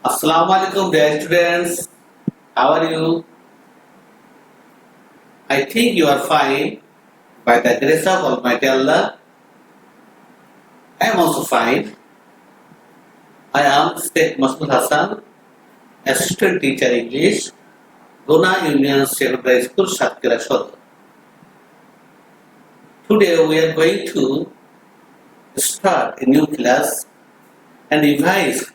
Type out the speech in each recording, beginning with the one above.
Assalamu alaikum dear students. How are you? I think you are fine by the grace of Almighty Allah. I am also fine. I am Sheikh Masud Hassan, Assistant Teacher English, Gona Union Secondary School, Satkira Shodha. Today we are going to start a new class and revise.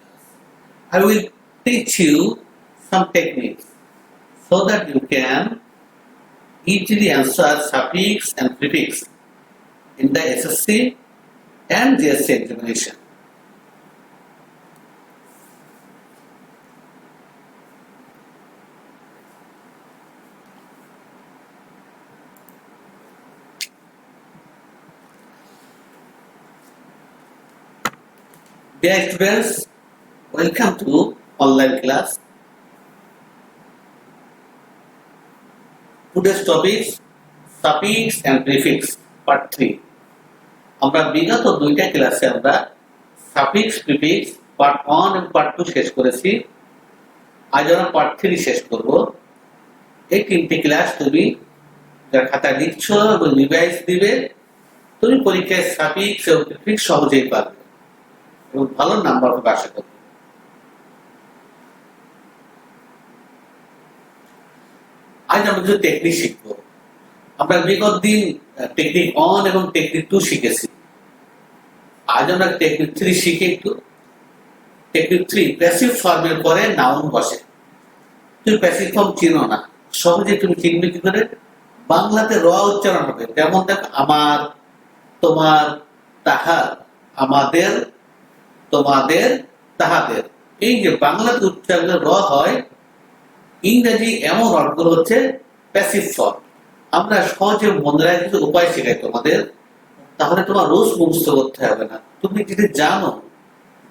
I will teach you some techniques so that you can easily answer suffix and prefix in the SSC and GSC examination. Dear students, welcome to online class. Today's topic suffix and prefix part 3. আমরা বিগত দুইটা ক্লাসে আমরা suffix prefix part 1 এবং part 2 শেষ করেছি। আজ আমরা পার্ট 3 শেষ করব। এই তিনটি ক্লাস তুমি যার খাতা লিখছো এবং রিভাইজ দিবে, তুমি পরীক্ষায় সাফিক্স এবং প্রিফিক্স সহজেই পাবে এবং ভালো নাম্বার পাবে আশা করি। আজ আমরা কিছু টেকনিক শিখবো। আমরা বিগত দিন টেকনিক 1 এবং টেকনিক 2 শিখেছি। আজ আমরা টেকনিক 3 শিখে একটু। টেকনিক 3 প্যাসিভ ফর্মের পরে নাউন বসে। তুমি প্যাসিভ ফর্ম চিনো না, সহজে তুমি চিনবে কি করে? বাংলাতে র উচ্চারণ হবে, যেমন দেখো আমার, তোমার, তাহার, আমাদের, তোমাদের, তাহাদের। এই যে বাংলাতে উচ্চারণ র হয়, ইংরেজি এমন অর্থগুলো হচ্ছে প্যাসিভ ফর্ম। আমরা সহজে মনে রাখার কিছু উপায় শেখাই তোমাদের, তাহলে তোমার রোজ মুখস্থ করতে হবে না। তুমি যদি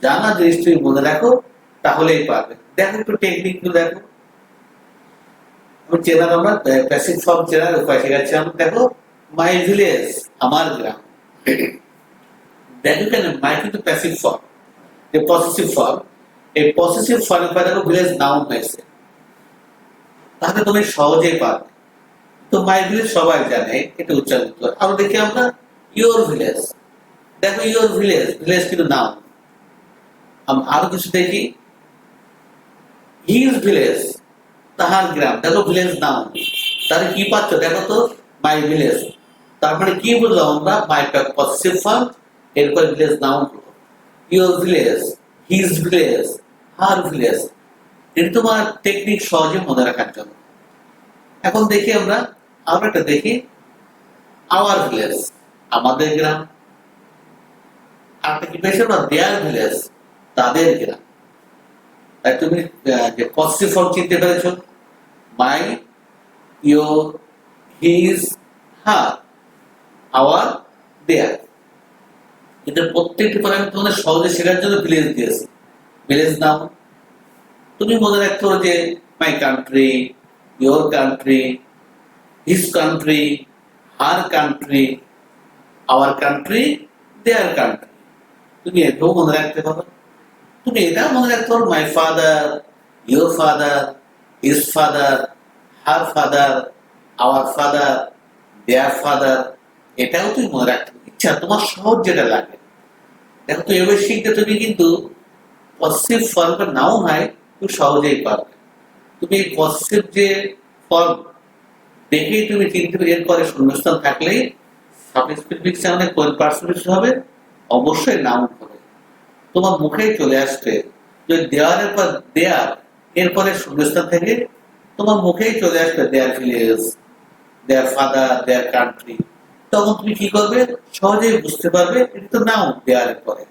জানা জিনিস তুমি মনে রাখো তাহলেই পারবে। দেখো একটু টেকনিক গুলো দেখো। চেনার আমরা প্যাসিভ ফর্ম চেনার উপায় শেখাচ্ছি। আমরা দেখো মাই ভিলেজ, আমার গ্রাম। দেখো কেন মাই কিন্তু প্যাসিভ ফর্ম, যে পসেসিভ ফর্ম, এই পসেসিভ ফর্মের পরে দেখো ভিলেজ নাউন হয়েছে, তাহলে তুমি সহজেই পারবে। তো মাই ভিলেজ সবাই জানে, এটা উচ্চারিত। আরো দেখি আমরা ইয়োর ভিলেজ। দেখো ইয়োর ভিলেজ, ভিলেজ কিন্তু নাউন। আরো কিছু দেখি হিজ ভিলেজ, তাহার গ্রাম। দেখো ভিলেজ নাউন। তাহলে কি পাচ্ছ দেখো তো, মাই ভিলেজ। তার মানে কি বললাম আমরা? মাই পসেসিভ ফর্ম, এরপর ভিলেজ নাউন হলো। Your village, his village, her village. এটা তোমার টেকনিক সহজে মনে রাখার জন্য। এখন দেখি আমরা আরো একটা দেখি আওয়ার ভিলেজ, আমাদের গ্রাম। আরেকটা কি পেয়েছো না, দেয়ার ভিলেজ, তাদের গ্রাম। তাই তুমি যে পসেসিভ ফর্ম চিনতে পেরেছো, মাই, ইয়োর, হিজ, হার, আওয়ার, দেয়ার। এদের প্রত্যেকটি পরে আমি তোমাদের সহজে শেখার জন্য ভিলেজ দিয়েছি। ভিলেজ নাম তুমি মনে রাখতে হবে যে my country, your country, his country, her country, our country, their country. তুমি এটাও মনে রাখতে পারো। তুমি এটাও মনে রাখতে পারো my father, your father, his father, her father, hour father, their father. এটাও তুমি মনে রাখতে পারো। ইচ্ছা তোমার সহজ যেটা লাগে। দেখো তো এবার শিখতে তুমি কিন্তু পসেসিভ ফর্মের নাউন হয়, তুমি সহজেই পারবে। তুমি এই পসেসিভ যে ফর্ম দেখেই তুমি চিনতে পারবে। এরপরে শূন্যস্থান থাকলেই সাফিক্স প্রিফিক্স আমাদের কোন পার্সেন্টেজ হবে, অবশ্যই নাউন হবে। তোমার মুখেই চলে আসবে। যদি দেওয়ারের পর দেয়ার, এরপরে শূন্যস্থান থেকে তোমার মুখেই চলে আসবে their village, their father, their country. তখন তুমি কি করবে? সহজেই বুঝতে পারবে এটা তো নাউন দেয়ারের পরে।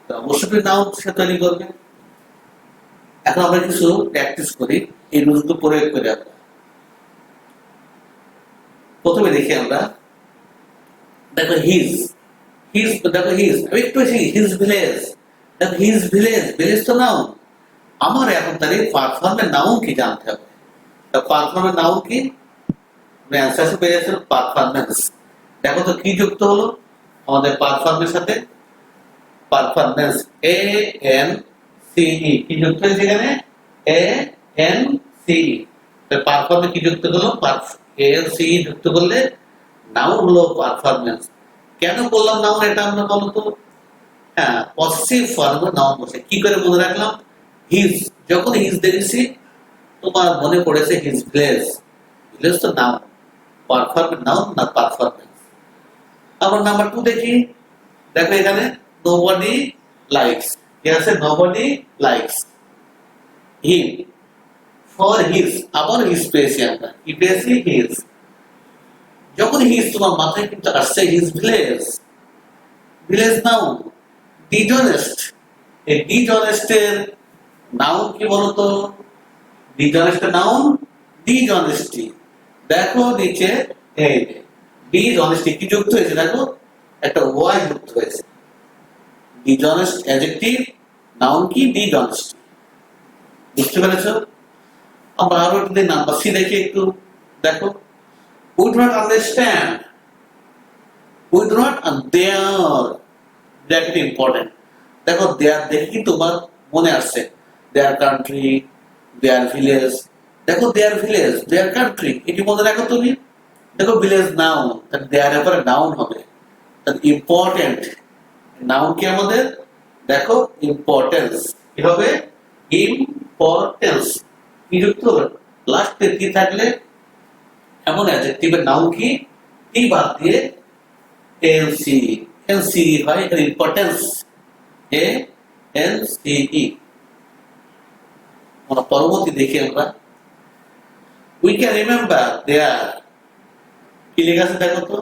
অবশ্যই নাউন সে তৈরি করবে। এখন আমরা কিছু প্র্যাকটিস করি, এই রুলসগুলো প্রয়োগ করে। আমরা প্রথমে দেখি আমরা, দেখো হিজ, দেখো হিজ, আমি একটু এসে হিজ ভিলেজ। দেখো হিজ ভিলেজ, ভিলেজ তো নাউন। আমার এখন তার এই পারফর্মের নাউন কি জানতে হবে। পারফর্মের নাউন কি? অ্যান্সার পেয়ে যাচ্ছে পারফরমেন্স। দেখো তো কি যুক্ত হলো আমাদের পারফর্মের সাথে? পারফরমেন্স, এ এন সিই কি যুক্ত হয়েছে এখানে এ এন সিই পারফরমেন্স কি যুক্ত করলো এ এন সিই যুক্ত করলে নাউন হলো পারফরমেন্স কেন বললাম নাউন এটা আমরা বলো তো হ্যাঁ পসেসিভ ফর্মে নাউন বসে কি করে মনে রাখলাম হিজ যখন হিজ দেখেছি তোমার মনে পড়েছে হিজ ভিলেজ ভিলেজ তো নাউন পারফরমেন্স নাউন না পারফরমেন্স আবার নাম্বার 2 দেখি দেখো এখানে নোবডি লাইকস কি আছে nobody likes him for his আবার হিজ পেয়েছি আমরা কি পেয়েছি হিজ যখন হিজ তোমার মাথায় কিন্তু আসছে his village village noun dishonest এই ডিজনেস্টের নাউন কি বলতো ডিজনেস্টের নাউন ডিজনেস্টি দেখো নিচে এই যে ডিজনেস্টি কি যুক্ত হয়েছে দেখো একটা ওয়াই যুক্ত হয়েছে ডিজনেস্ট অ্যাডজেক্টিভ নাউন কি ডিজনেস্টি বুঝতে পেরেছো আমরা আরো একটু নাম্বার সি দেখি একটু দেখো we do not understand we do not there bracket important দেখো দেয়ার দেখে কি তোমার মনে আসছে দেয়ার কান্ট্রি দেয়ার ভিলেজ দেখো দেয়ার ভিলেজ দেয়ার কান্ট্রি এটি মনে রাখো তুমি দেখো ভিলেজ নাউন তাহলে দেয়ার এরপরে নাউন হবে তাহলে ইম্পর্টেন্ট নাউন কি আমাদের দেখো ইম্পর্টেন্স কি হবে ইম্পর্টেন্স কি যুক্ত হবে লাস্টে কি থাকলে এমন অ্যাডজেক্টিভের নাউন কি টি বাদ দিয়ে এনসি এনসি হয় এর importance A N C E আমরা পরবর্তী দেখি আমরা উই ক্যান রিমেম্বার দেয়ার কি লেখা আছে দেখো তো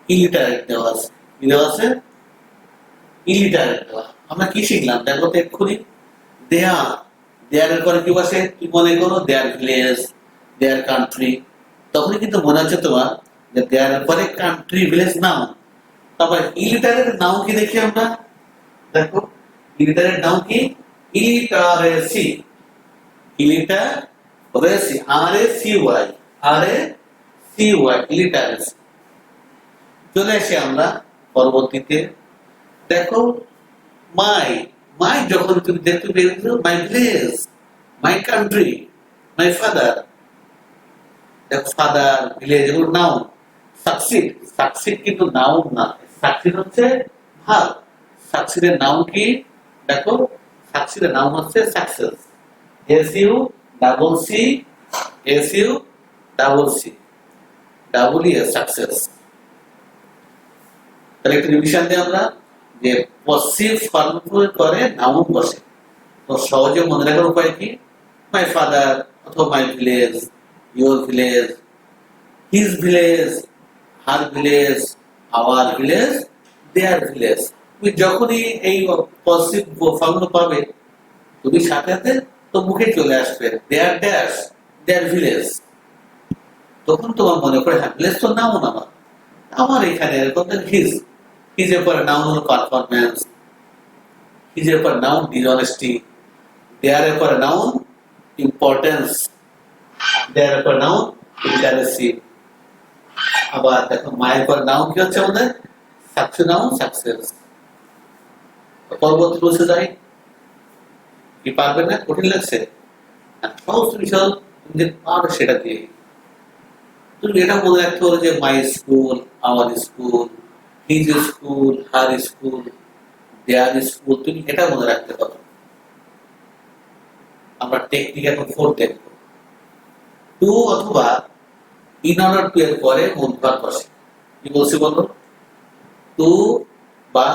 ইলিটারেট দেওয়া আছে কি দেওয়া আছে ইলিটারেট দেওয়া আমরা কি শিখলাম দেখো তো এক্ষুনি দেয়ার দেয়ারের পরে কি বসে কি মনে করো দেয়ার ভিলেজ দেয়ার কান্ট্রি তখনই কিন্তু মনে হচ্ছে তোমার যে দেয়ারের পরে কান্ট্রি ভিলেজ নাউন তারপর ইলিটারেট নাউন কি দেখি আমরা দেখো ইলিটারেট নাউন কি ইলিটারেসি ইলিটারেসি আর এ সি ওয়াই ইলিটারেসি চলে আসি আমরা পরবর্তীতে দেখো মাই মাই যখন তুমি দেখতে পেয়েছো my village my country my father দেখো ফাদার ভিলেজ এগুলো নাউন সাকসিড সাকসিড কিন্তু নাউন না সাকসিড হচ্ছে ভাব সাকসিডের নাউন কি দেখো সাকসিডের নাউন হচ্ছে success S U double C S U double C double E success তাহলে একটু রিভিশন দিই আমরা যে পসিভ ফর্ম করে নাউন বসে তো সহজে মনে রাখার উপায় কি মাই ফাদার অথবা my village your village his village her village our village their village তুমি যখনই এই পসিভ ফর্ম পাবে তুমি সাথে সাথে তো মুখে চলে আসবে দেয়ার ড্যাশ দেয়ার ভিলেজ তখন তোমার মনে করে হ্যাঁ ভিলেজ তো নাউন আমার এখানে এরকম হিজ হিজের পরে নাউন হলো পারফরমেন্স হিজের পরে নাউন ডিসঅনেস্টি দেয়ারের পরে নাউন ইম্পর্টেন্স দেয়ারের পরে নাউন ইলিটারেসি আবার দেখো মায়ের পরে নাউন কি হচ্ছে আমাদের সাকসেস নাউন সাকসেস পরবর্তী বসে যাই কি পারবে না কঠিন লাগছে সমস্ত বিষয় তুমি পারো সেটা দিয়ে তুমি এটা মনে রাখতে পারো যে my school our school his school her school their school তুমি এটা মনে রাখতে পারো আমরা টেকনিক এখন 4 দেখব টু অথবা ইন অর্ডার টু এর পরে মূল ভাগ বসে কি বলছি বলো টু বা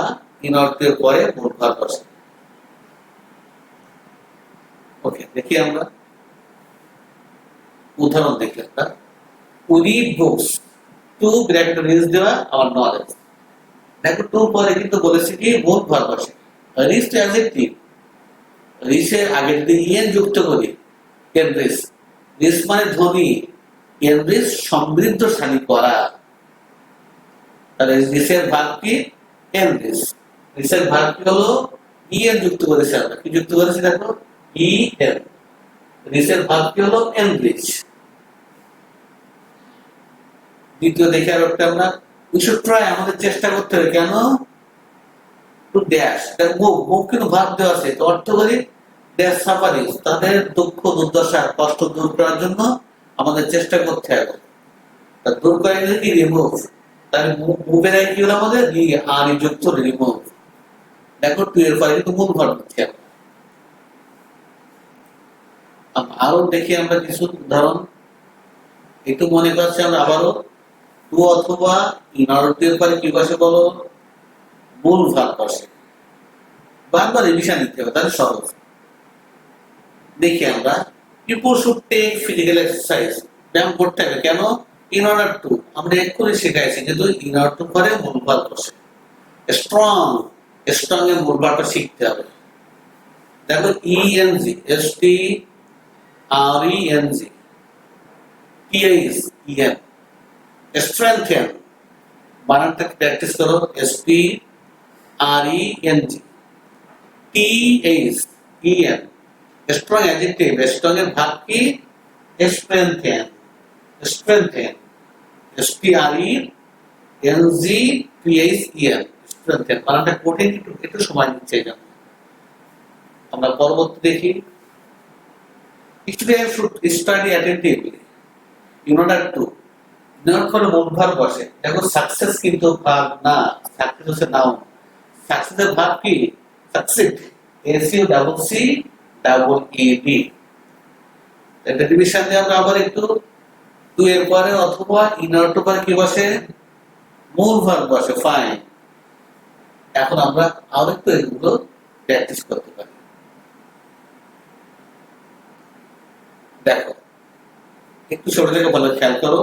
ইন অর্ডার টু এর পরে মূল ভাগ বসে ওকে দেখি আমরা উদাহরণ দেখি আমরা we read books to great rich দেওয়া আমার নলেজ দেখো টু পরে কিন্তু বলেছি কি মূল ভাগ বসে রিচ টু অ্যাডজেক্টিভ রিচের আগে যদি ইএন যুক্ত করি এনরিচ রিচ মানে ধনী এনরিচ সমৃদ্ধশালী করা তাহলে রিচের ভাগ কি এনরিচ রিচের ভাগ কি হলো ইএন যুক্ত করেছি আমরা কি যুক্ত করেছি দেখো ইএন রিচের ভাগ কি হলো এনরিচ দ্বিতীয় দেখে আর একটা আমরা উই শুড ট্রাই আমাদের চেষ্টা করতে হবে কেন টু ড্যাশ মুভ মুভ কিন্তু ভাব দেওয়া আছে, তো অর্থ করি ড্যাশ সাফারিং, তাদের দুঃখ দুর্দশা কষ্ট দূর করার জন্য আমাদের চেষ্টা করতে হবে। তা দূর করে গেলে কি রিমুভ, তাহলে মুভের আগে কি হলো আমাদের আর যুক্ত রিমুভ। দেখো টু এর পরে কিন্তু মূল ভাব দিচ্ছি। আরো দেখি আমরা কিছু উদাহরণ, একটু মনে করছি আমরা আবারও টু অথবা ইন অর্ডার টু এর পরে কি বসে বলো, মূল ভাব বসে। বারবার রিভিশন নিতে হবে, তাহলে সহজ। দেখি আমরা people should take physical exercise, ব্যায়াম করতে হবে কেন, ইন অর্ডার টু, আমরা এক্ষুনি শিখাইছি কিন্তু ইন অর্ডার টু পরে মূল ভাব বসে। স্ট্রং, স্ট্রং এর মূল ভাবটা শিখতে হবে। দেখো ইএনজি, এসটি আর ইএনজি, টিএইচ ইএন, স্ট্রেংথেন, বানানটা প্র্যাকটিস করো, এসটি আর ENG, TH EN, strong adjective, strong এর ভাব কি strengthen, strengthen, STRE NG TH EN, strengthen. বানানটা কঠিন, একটু সময় নিচ্ছে এই জন্য। আমরা পরবর্তী দেখি, student should study attentively in order to, in করে মূল ভাব বসে। দেখো সাকসেস কিন্তু ভাব না, সাকসেস হচ্ছে নাউন, সাকসেসের ভাব কি succeed, S U double C double E D. এটা ডিভিশন দিয়ে আমরা আবার একটু টু এর পরে অথবা ইন অর্ডার টু পরে কি বসে, মূল ভাব বসে। ফাইন, এখন আমরা আরো একটু এগুলো প্র্যাকটিস করতে পারি। দেখো একটু ছোট থেকে ভালো খেয়াল করো,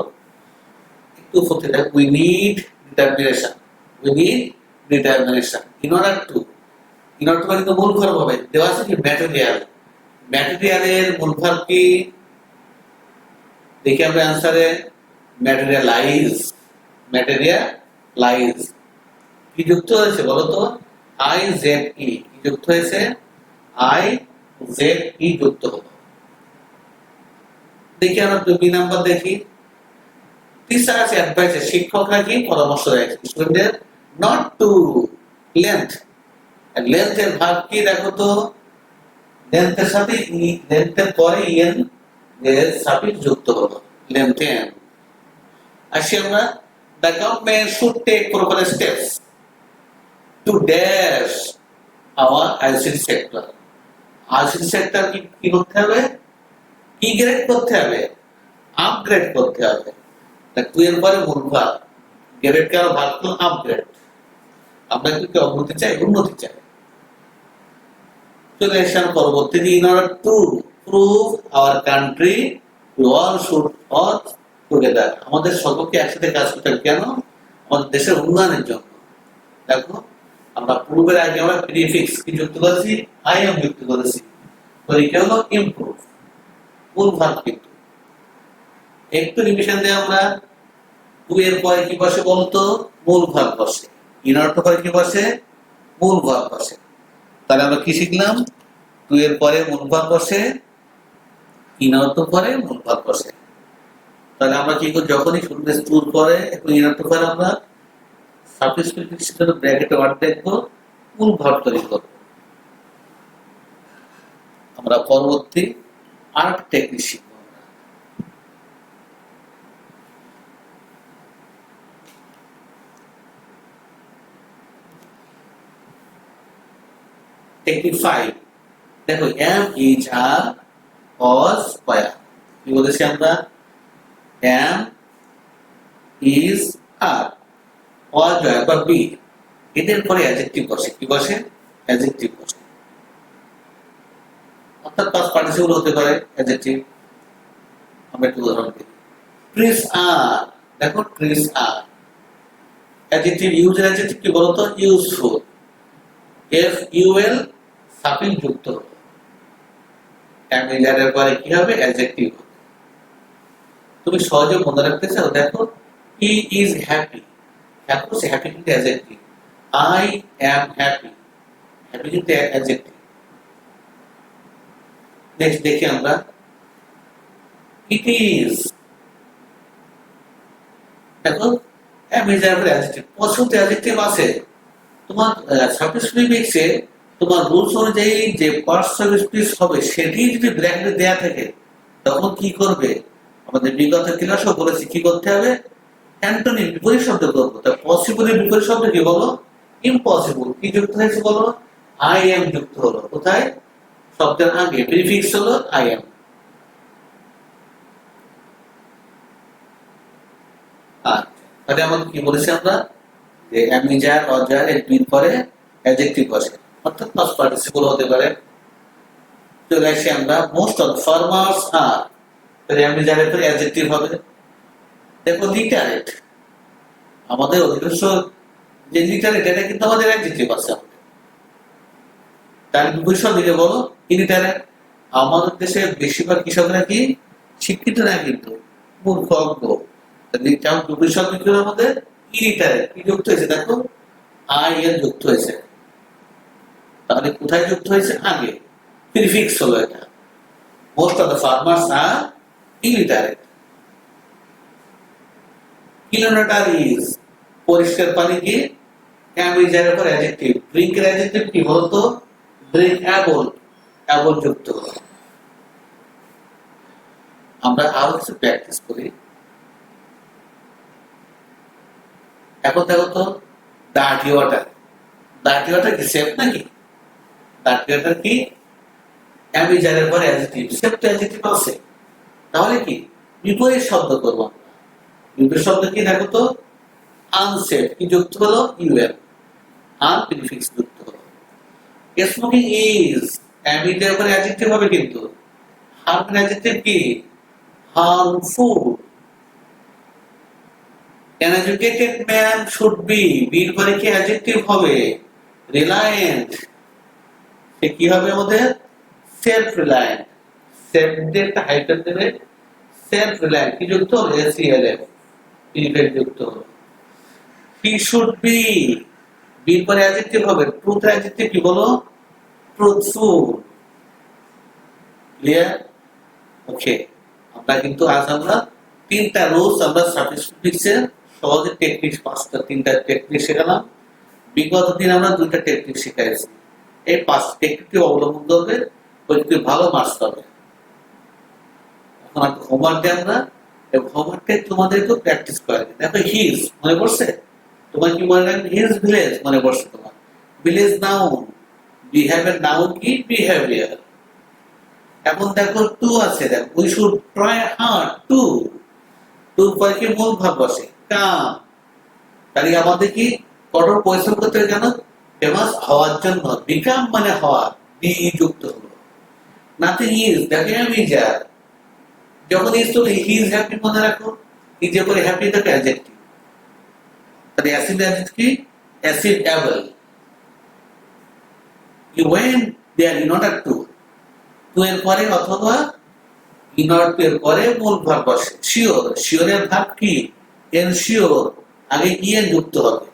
একটু হতে দেখ। We need determination, we need determination in order to, in order to মানে তো মূল ভাব হবে, দেওয়া আছে কি ম্যাটেরিয়াল, ম্যাটেরিয়ালের মূল ভাব কি দেখি আমরা অ্যান্সারে, ম্যাটেরিয়ালাইজ, ম্যাটেরিয়ালাইজ। কি যুক্ত হয়েছে বলো তো, আই জেড ই, কি যুক্ত হয়েছে, আই জেড ই যুক্ত হলো। দেখি আমরা বি নাম্বার দেখি, টিচার্স অ্যাডভাইস, শিক্ষকরা কি পরামর্শ দেয় স্টুডেন্টদের নট টু লেন্থ, লেন্থ এর ভাব কি দেখো তো, লেন্থের সাথে লেন্থের পরে ইএন এর সাফিক্স যুক্ত হলো, লেন্থেন। আসি আমরা, the government should take proper steps to dash our ICT sector, ICT sector কি করতে হবে, কি গ্রেড করতে হবে, আপগ্রেড করতে হবে। টু এর পরে মূল ভাব, গ্রেডকে আরো ভাগ করলাম আপগ্রেড। আমরা কি অগ্রগতি চাই, উন্নতি চাই। চলে এসে পরবর্তী, in order to prove our country we all should work together, আমাদের সকলকে একসাথে কাজ করতে হবে কেন, আমাদের দেশের উন্নয়নের জন্য। দেখো আমরা প্রুভের আগে আমরা প্রিফিক্স কি যুক্ত করেছি, আই এম যুক্ত করেছি, তো এটা হলো ইমপ্রুভ, মূল ভাব কিন্তু। একটু রিভিশন দিয়ে আমরা টু এর পরে কি বসে বলতো, মূল ভাব বসে, ইন অর্ডার টু পরে কি বসে, মূল ভাব বসে। তাহলে আমরা কি শিখলাম, টু এর পরে মূল ভাব বসে, ইন অর্ডার টু পরে মূল ভাব বসে। তাহলে আমরা কি করি, যখনই শুনবে টুর পরে একটু ইন অর্ডার টু পরে আমরা সাফিক্স প্রিফিক্স ব্র্যাকেটে ওয়ার্ড দেখবো, মূল ভাব তৈরি করব। আমরা পরবর্তী আর্ট টেকনিক শিখব। টেকনিক 5, দেখো am is are was were, কি বলেছি আমরা, am is are was were বা বি, এদের পরে অ্যাডজেক্টিভ বসে, কি বসে, অ্যাডজেক্টিভ বসে, অর্থাৎ পাস্ট পার্টিসিপল হতে পারে অ্যাডজেক্টিভ। আমরা একটু উদাহরণ দিই, ট্রিস আর, দেখো ট্রিস আর অ্যাডজেক্টিভ, ইউজের অ্যাডজেক্টিভ কি বলতো, ইউজফুল, এফ ইউএল সাফিক্স যুক্ত হলো, এর পরে কি হবে, অ্যাডজেক্টিভ। তুমি সহজে মনে রাখতে চাও, দেখো he is happy, happy happy কিন্তু adjective, I am happy, happy কিন্তু অ্যাডজেক্টিভ। নেক্সট দেখি আমরা, ইট ইজ, দেখো অ্যাম ইজ এর অ্যাডজেক্টিভ, পশুতে অ্যাডজেক্টিভ আছে, তো তোমার সার্ভিস প্রিফিক্সে তোমার রুলস অনুযায়ী যে ফার্স্ট সার্ভিস প্রিফিক্স হবে সেটি যদি ব্র্যাকেটে দেয়া থাকে তখন কি করবে? আমাদের বিগত ক্লাসও বলেছি কি করতে হবে, অ্যান্টোনিম বিপরীত শব্দ করবো। তা পসিবলের বিপরীত শব্দ কি বলো? ইম্পসিবল। কি যুক্ত হয়েছে বলো? আই এম যুক্ত হলো। কোথায়? শব্দের আগে প্রিফিক্স হলো আই এম। তাহলে আমাদের কি বলেছি আমরা, যে অ্যামিজার অজার এর দুই পরে অ্যাডজেক্টিভ বসে, অর্থাৎ পাস্ট পার্টিসিপল হতে পারে। চলে আসি আমরা মোস্ট অফ ফার্মার্স আর, তাহলে অ্যামিজারের পরে অ্যাডজেক্টিভ হবে। দেখো লিটারেট, আমাদের অধিকাংশ যে লিটারেট এটা কিন্তু আমাদের অ্যাডজেক্টিভ আছে। তার বিপরীত দিকে বলো ইলিটারেট। আমাদের দেশে বেশিরভাগ কৃষকরা কি শিক্ষিত না, কিন্তু মূর্খ অজ্ঞ। বিপরীত দিকে আমাদের ইলিটারেট। কি যুক্ত হয়েছে? দেখো আই এর যুক্ত হয়েছে। তাহলে কোথায় যুক্ত হয়েছে? আগে। প্রিফিক্স হলো এটা। Most of the farmers are illiterate. Kilometre is, পরিষ্কার পানি কি? ক্যাম্বিজারের পর অ্যাডজেক্টিভ। ড্রিঙ্ক এর অ্যাডজেক্টিভ কি বলতো? ড্রিঙ্কেবল, এবল যুক্ত। আমরা আরো কিছু প্র্যাকটিস করি। এখন দেখো তো ডার্টি ওয়াটার। ডার্টি ওয়াটার কি সেফ নাকি? ডার্টি ওয়াটার কি? ক্যাম্বিজারের পর অ্যাডজেক্টিভ। সেফ তো অ্যাডজেক্টিভ আছে। তাহলে কি বিপরীত শব্দ করবো আমরা। বিপরীত শব্দ কি? দেখো তো আনসেফ। কি যুক্ত হলো? ইউএম। আর প্রিফিক্স যুক্ত হলো। স্মোকিং ইজ, অ্যামিজের পরে অ্যাডজেক্টিভ হবে, কিন্তু হার্মফুল অ্যাডজেক্টিভ কি? Harmful. An educated man should be, বির পরে কি অ্যাডজেক্টিভ হবে? রিলায়েন্ট। সে কি হবে আমাদের? Self reliant. সেলফ দিয়ে একটা হাইফেন দেবে, সেলফ রিলায়েন্ট। কি যুক্ত হলো? এসইএলএফ, প্রিফিক্স যুক্ত হলো। He should be, বির পরে অ্যাডজেক্টিভ হবে। ট্রুথ অ্যাডজেক্টিভ কি বলো? ট্রুথফুল। ক্লিয়ার? ওকে। আমরা কিন্তু আজ আমরা তিনটা রুলস আমরা সার্ভিস প্রিফিক্সের সহজে টেকনিক, পাঁচটা তিনটা টেকনিক শেখালাম। বিগত দিন আমরা দুইটা টেকনিক শিখাইছি। এই পাঁচ টেকনিকটি অবলম্বন করবে, ওই ভালো মার্কস পাবে। এখন আমরা হোমওয়ার্ক দিয়ে আমরা এই হোমওয়ার্কটা তোমাদেরকে প্র্যাকটিস করাই। দেখো হিজ মনে পড়ছে? তোমার কি মনে রাখবে? হিজ ভিলেজ মনে পড়ছে তোমার? ভিলেজ নাউন, বিহেভিয়ার নাউন কি? বিহেভিয়ার। এখন দেখো টু আছে, দেখো we should try hard to. To পরে কি মূল ভাব বসে? কাম। তাহলে আমাদের কি কঠোর পরিশ্রম করতে হবে কেন? ফেমাস হওয়ার জন্য। বিকাম মানে হওয়া, বি যুক্ত হলো। নাথিং ইজ, দেখো আমি যা। যখন ইজ তুমি হি ইজ হ্যাপি মনে রাখো। ইজ এর পরে হ্যাপি থাকে অ্যাডজেক্টিভ। তাহলে অ্যাসিড অ্যাডজেক্টিভ কি? Acid able. You went there in order to, to এর পরে অথবা in order to এর পরে মূল ভার্ব বসে। শিওর, শিওরের ভার্ব কি? এনশিওর। আগে ইএন যুক্ত হবে।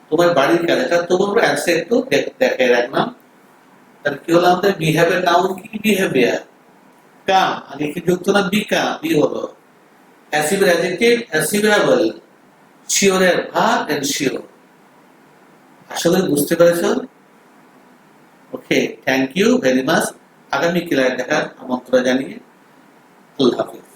তোমার বাড়ির কাজ, এটা তো বলবো অ্যান্সার একটু দেখে রাখলাম। তাহলে কি হলো আমাদের? বিহেভিয়ার নাউন কি? বিহেভিয়ার। কাম আগে কি যুক্ত না? বিকাম, বি হলো। অ্যাসিভের অ্যাডজেক্টিভ অ্যাসিভেবল। শিওরের ভার্ব এনশিওর। আসলে বুঝতে পেরেছো? Okay, thank you very much. আগামী ক্লাস দেখার আমন্ত্রণ জানিয়ে আল্লাহ হাফেজ।